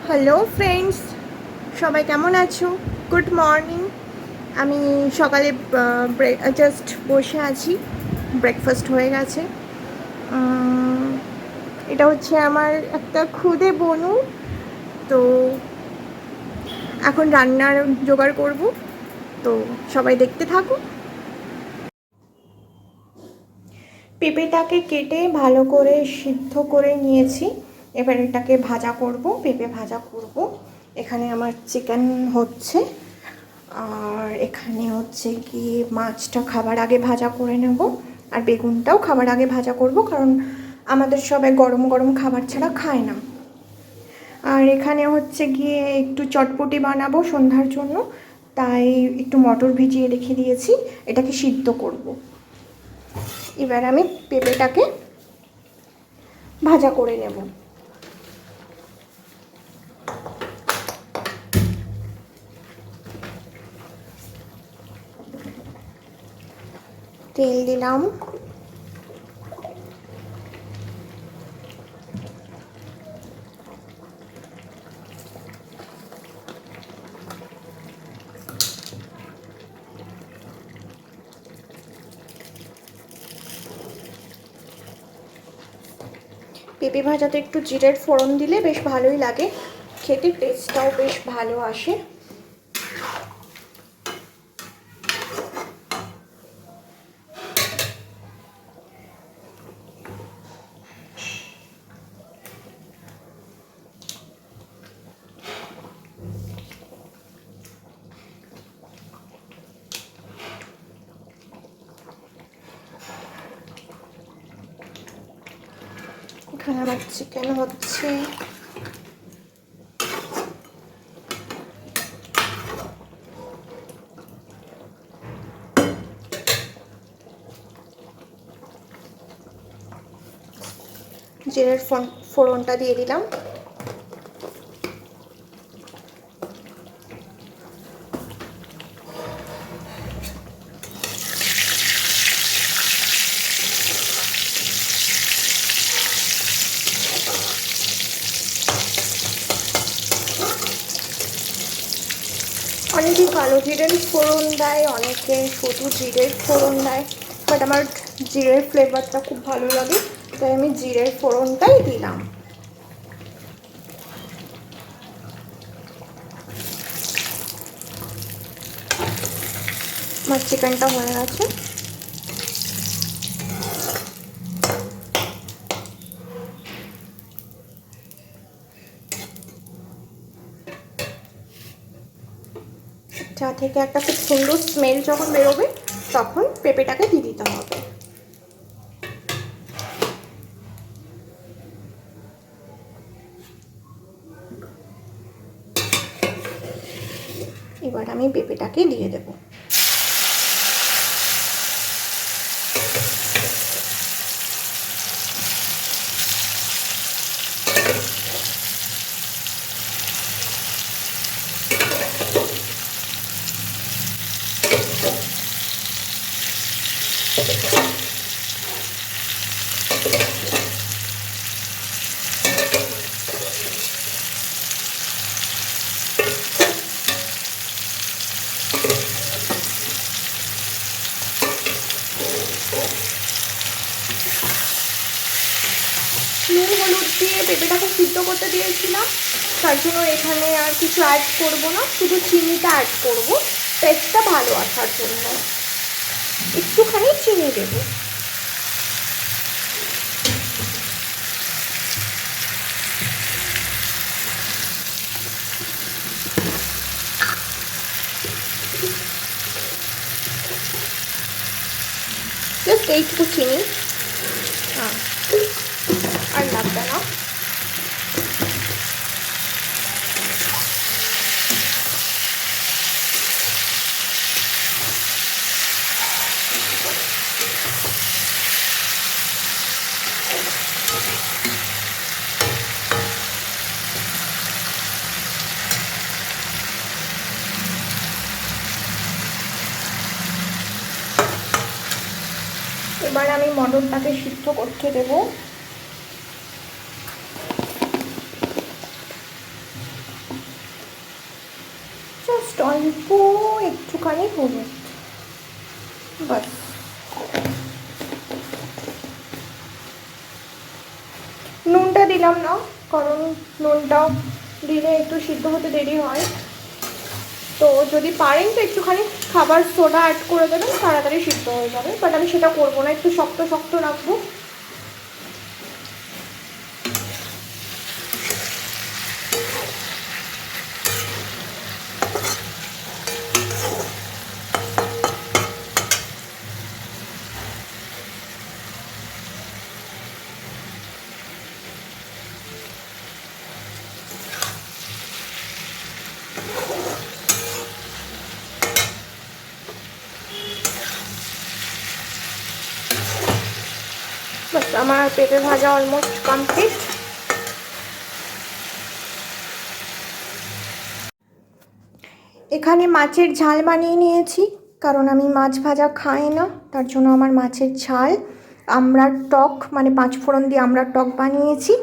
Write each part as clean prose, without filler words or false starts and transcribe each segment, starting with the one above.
Hello friends, সবাই কেমন আছো? Good morning. আমি সকালে জাস্ট বসে আছি, ব্রেকফাস্ট হয়ে গেছে। এটা হচ্ছে আমার একটা খুদে বনু। তো এখন রান্নার জোগাড় করব, তো সবাই দেখতে থাকো। পেঁপেটাকে কেটে ভালো করে সিদ্ধ করে নিয়েছি। এবার এটাকে ভাজা করব, পেঁপে ভাজা করব। এখানে আমার চিকেন হচ্ছে, আর এখানে হচ্ছে কি মাছটা খাবার আগে ভাজা করে নেব, আর বেগুনটাও খাবার আগে ভাজা করব, কারণ আমাদের সবাই গরম গরম খাবার ছাড়া খায় না। আর এখানে হচ্ছে গিয়ে একটু চটপটি বানাবো সন্ধ্যার জন্য, তাই একটু মটর ভিজিয়ে রেখে দিয়েছি, এটাকে সিদ্ধ করব। এবার আমি পেঁপেটাকে ভাজা করে নেব। তেল দিলাম, পেঁপে ভাজাতে একটু জিরের ফোড়ন দিলে বেশ ভালোই লাগে, খেতে টেস্টটাও বেশ ভালো আসে। এখানে আমার চিকেন হচ্ছে, জিরের ফোড়নটা দিয়ে দিলাম। অনেকে কালো জিরের ফোড়ন দেয়, অনেকে শুধু জিরের ফোড়ন দেয়, বাট আমার জিরের ফ্লেভারটা খুব ভালো লাগে, তাই আমি জিরের ফোড়নটাই দিলাম। আমার চিকেনটা হয়ে গেছে। চা থেকে একটা খুব সুন্দর স্মেল যখন বেরোবে, তখন পেঁপেটাকে দিয়ে দিতে হবে। এবার আমি পেঁপেটাকে দিয়ে দেবো। নুন হলুদ দিয়ে পেঁপেটাকে সিদ্ধ করতে দিয়েছিলাম, তার জন্য এখানে আর কিছু অ্যাড করব না, শুধু চিনিটা অ্যাড করব টেস্টটা ভালো আসার জন্য। একটুখানি চিনি দেব। জাস্ট এইটুকু চিনি, হ্যাঁ, আর লাগবে না। এবার আমি মটরটাকে সিদ্ধ করতে দেব। জাস্ট অল্প একটুখানি হলুদ, বাস। নুনটা দিলাম না, কারণ নুনটা দিলে একটু সিদ্ধ হতে দেরি হয়। তো যদি পারেন তো একটুখানি খাবার সোডা অ্যাড করে দেবেন, তাড়াতাড়ি সিদ্ধ হয়ে যাবে। বাট আমি সেটা করবো না, একটু শক্ত শক্ত রাখবো। বাস, আমার পেঁপে ভাজা অলমোস্ট কমপ্লিট। এখানে মাছের ঝাল বানিয়ে নিয়েছি, কারণ আমি মাছ ভাজা খাই না, তার জন্য আমার মাছের ঝাল আমড়ার টক, মানে 5 ফোড়ন দিয়ে আমড়ার টক বানিয়েছি।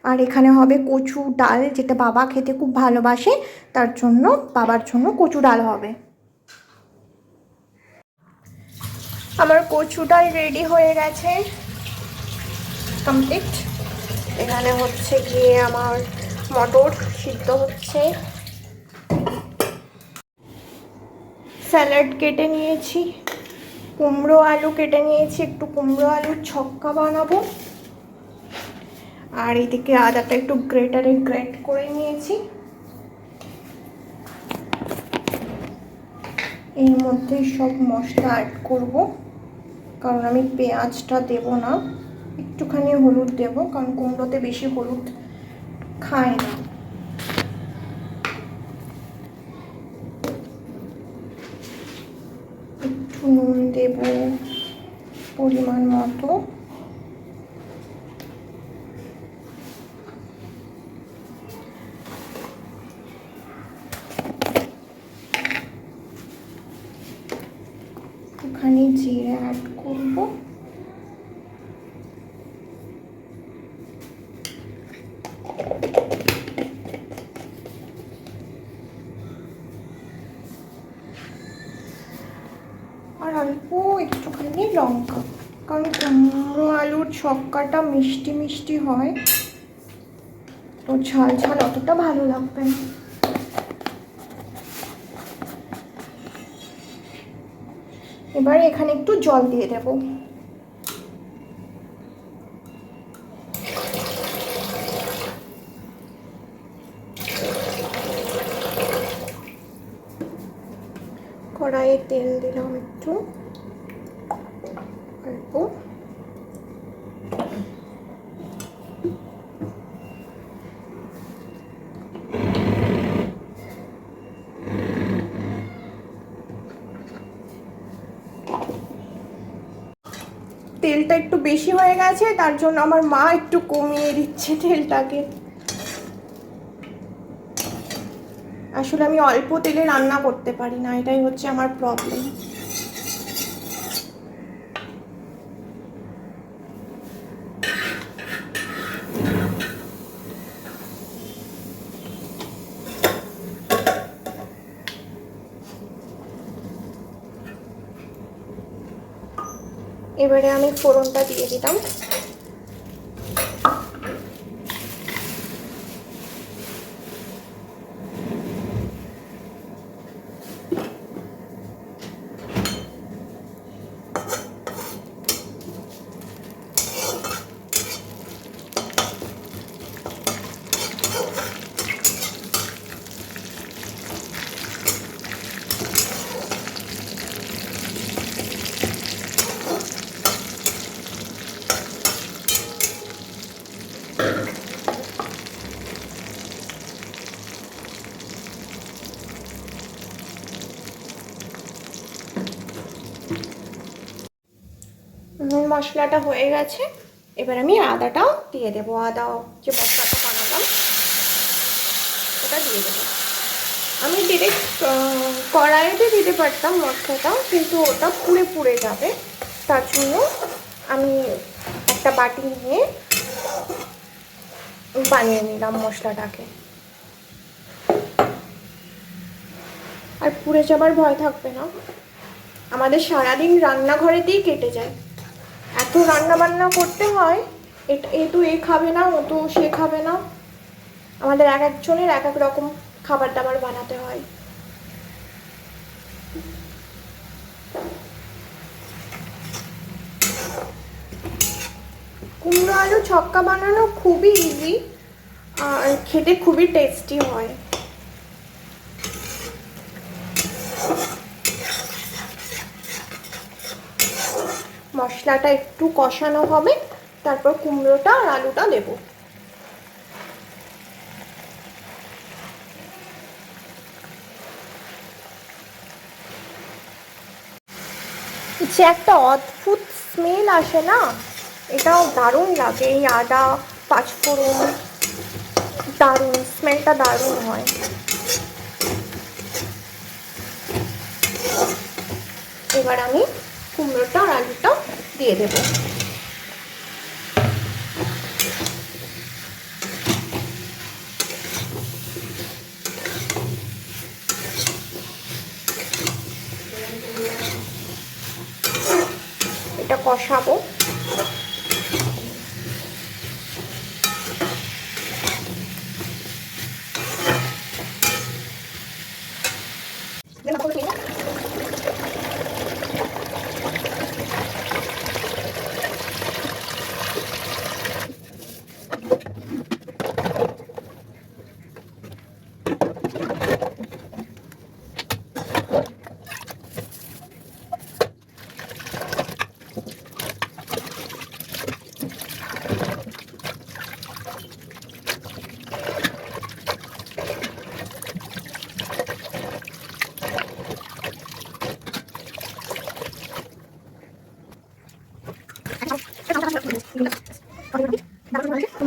আর এখানে হবে কচু ডাল, যেটা বাবা খেতে খুব ভালোবাসে, তার জন্য বাবার জন্য কচু ডাল হবে। আমার কচু ডাল রেডি হয়ে গেছে, কমপ্লিট। এখানে হচ্ছে গিয়ে আমার মটর সিদ্ধ হচ্ছে, স্যালাড কেটে নিয়েছি, কুমড়ো আলু কেটে নিয়েছি, একটু কুমড়ো আলুর ছক্কা বানাবো। আর এদিকে আদাটা একটু গ্রেটারে গ্রেট করে নিয়েছি। এর মধ্যে সব মশলা অ্যাড করব, কারণ আমি পেঁয়াজটা দেব না, একটুখানি হলুদ দেব, কারণ কুমড়োতে বেশি হলুদ খায় না। একটু নুন দেব পরিমাণ মতো। একটুখানি জিরে অ্যাড করব। আর অল্প একটুখানি লঙ্কা, কারণ কুমড়ো আলুর ছক্কাটা মিষ্টি মিষ্টি হয়, তো ঝাল ঝাল অতটা ভালো লাগবে না। এবার এখানে একটু জল দিয়ে দেব। কড়াইয়ে তেল দিলাম একটু অল্প। তেলটা একটু বেশি হয়ে গেছে, তার জন্য আমার মা একটু কমিয়ে দিচ্ছে তেলটাকে। আসলে আমি অল্প তেলে রান্না করতে পারি না, এটাই হচ্ছে আমার প্রবলেম। এবারে আমি ফোড়নটা দিয়ে দিলাম। মশলাটা হয়ে গেছে, এবার আমি আদাটা দিয়ে দেবো। আদা যে মশলাটা বানালাম ওটা দিয়ে দেবো। আমি ডিরেক্ট কড়াইতে দিতে পারতাম মশলাটা, কিন্তু ওটা পুড়ে পুড়ে যাবে, তার জন্য আমি একটা বাটি নিয়ে বানিয়ে নিলাম মশলাটাকে। আর পুড়ে যাবার ভয় থাকবে না। আমাদের সারাদিন রান্নাঘরেতেই কেটে যায়, এত রান্না বান্না করতে হয়। এ তো এ খাবে না, ও তো সে খাবে না, আমাদের এক একজনের এক এক রকম খাবার দাবার বানাতে হয়। কুমড়ো আলু ছক্কা বানানো খুবই ইজি আর খেতে খুবই টেস্টি হয়। মশলাটা একটু কষানো হবে, তারপর কুমড়োটা আর আলুটা দেব। যে একটা অদ্ভুত স্মেল আসে না, এটাও দারুণ লাগে। এই আদা পাঁচফোড়ন, দারুণ স্মেলটা, দারুণ হয়। এবার আমি কুমড়োটা আর আলুটা দিয়ে দেব। এটা কষাবো।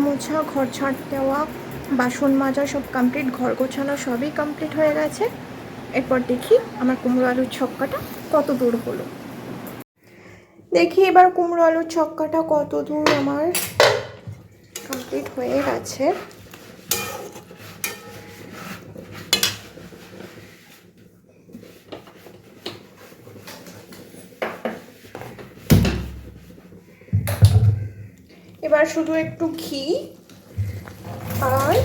মোছা, ঘর ঝাড় দেওয়া, বাসন মাজা সব কমপ্লিট, ঘর গোছানো সবই কমপ্লিট হয়ে গেছে। এরপর দেখি আমার কুমড়ো আলুর ছক্কাটা কত দূর হলো। দেখি এবার কুমড়ো আলুর ছক্কাটা কত দূর আমার কমপ্লিট হয়ে গেছে। এবার শুধু একটু ঘি আর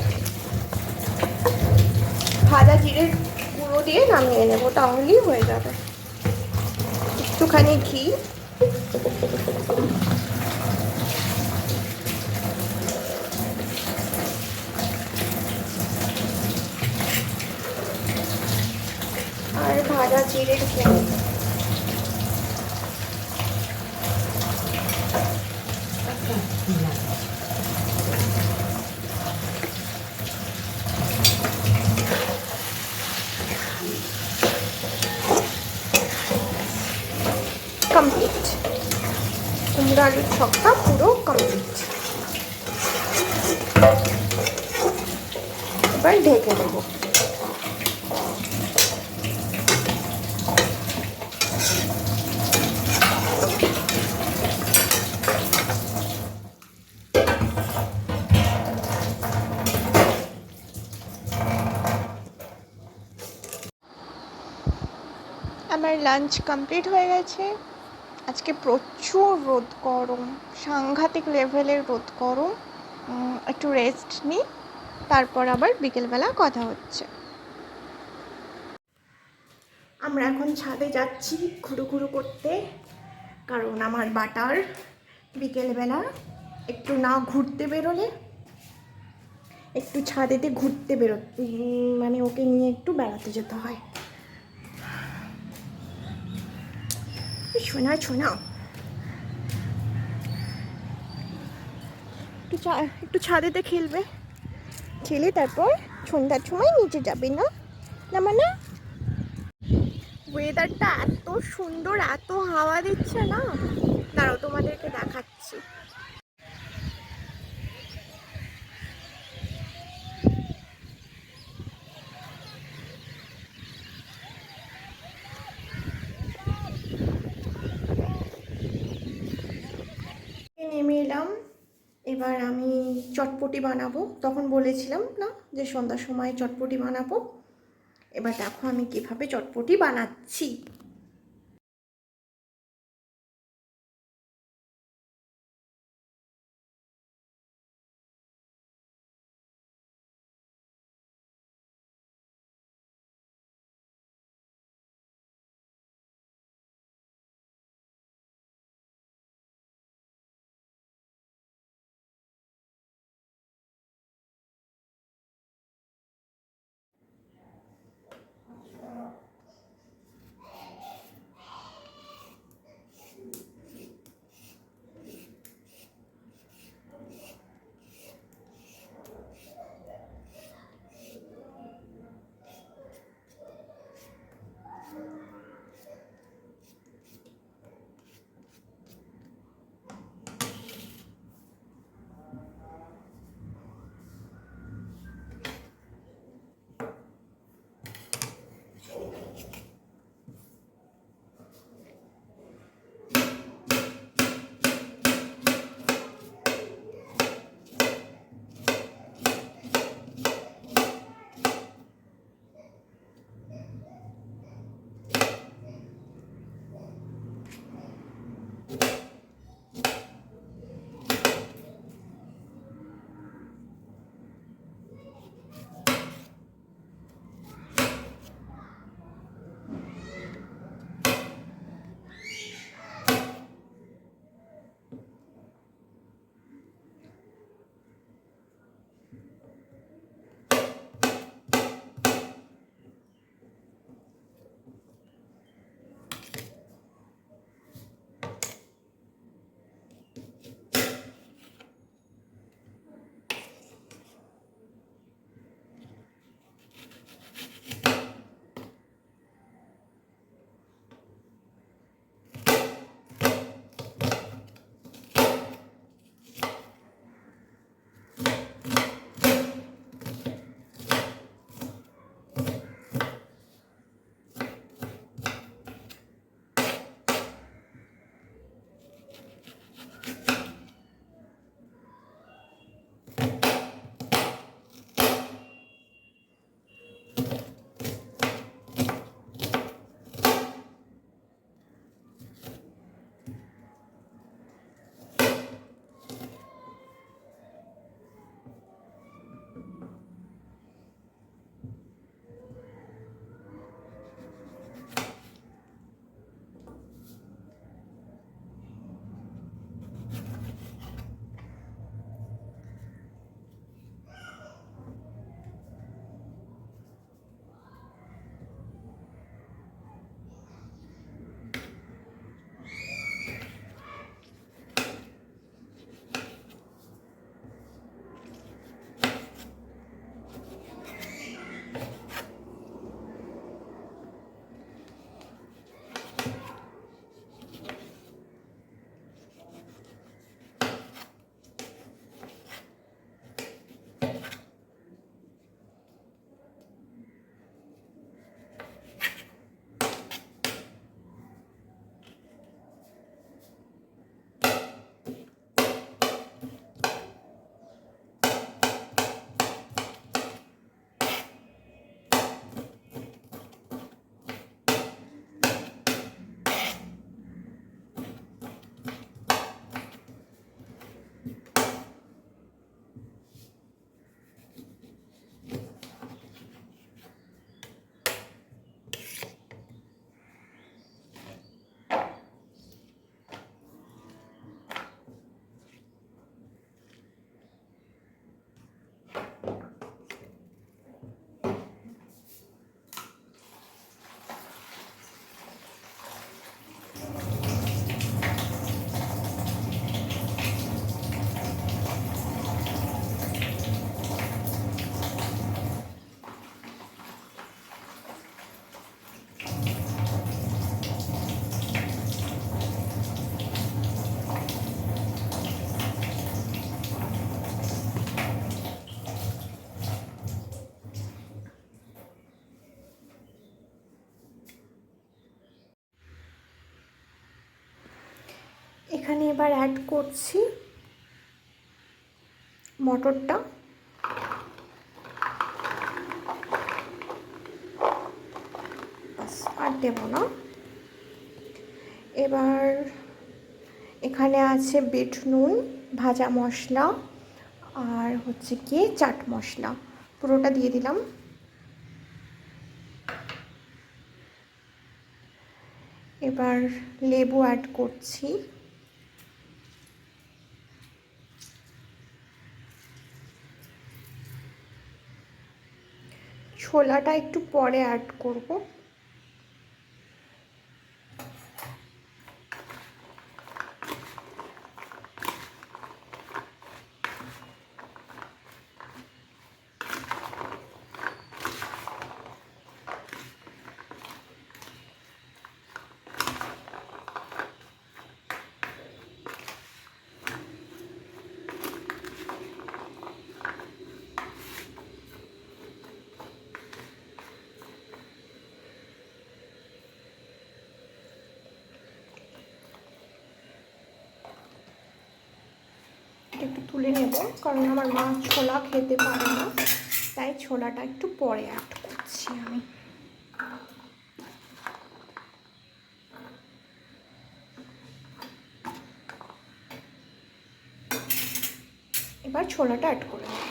ভাজা জিরের গুঁড়ো দিয়ে নামিয়ে নেবো, তাহলেই হয়ে যাবে। একটুখানি ঘি, আর ভাজা জিরের গুঁড়ো। কমপ্লিট, কুমড়ো আলুর ছক্কা পুরো কমপ্লিট। এবার ঢেকে দেবো। আমার লাঞ্চ কমপ্লিট হয়ে গেছে। আজকে প্রচুর রোদ গরম, সাংঘাতিক লেভেলের রোদ গরম। একটু রেস্ট নিই, তারপর আবার বিকেলবেলা কথা হচ্ছে। আমরা এখন ছাদে যাচ্ছি ঘুরু ঘুরু করতে, কারণ আমার বাটার বিকেলবেলা একটু না ঘুরতে বেরোলে, একটু ছাদেতে ঘুরতে মানে ওকে নিয়ে একটু বেড়াতে যেতে হয়। শোনা শোনা, একটু ছাদেতে খেলবে, খেলে তারপর সন্ধ্যার সময় নিচে যাবে না, না মানে ওয়েদারটা এত সুন্দর, এত হাওয়া দিচ্ছে না, দাঁড়াও তোমাদেরকে দেখাচ্ছি। নেমে এলাম, এবার আমি চটপটি বানাবো। তখন বলেছিলাম না যে সন্ধ্যার সময় চটপটি বানাবো। এবার দেখো আমি কিভাবে চটপটি বানাচ্ছি। এখানে এবার অ্যাড করছি মটরটা। দেব না। এবার এখানে আছে বিট নুন, ভাজা মশলা আর হচ্ছে কি চাট মশলা, পুরোটা দিয়ে দিলাম। এবার লেবু অ্যাড করছি। ছোলাটা একটু পরে অ্যাড করব। একটু তুলে নেব, কারণ আমার মা ছোলা খেতে পারে না, তাই ছোলাটা একটু পরে অ্যাড করছি আমি। এবার ছোলাটা অ্যাড করে নেব।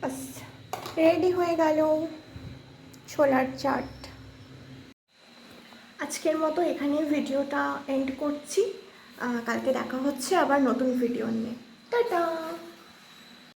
বাস, রেডি হয়ে গেল ছোলার চাট। আজকের মতো এখানে ভিডিওটা এন্ড করছি। কালকে দেখা হচ্ছে আবার নতুন ভিডিও নিয়ে। টাটা।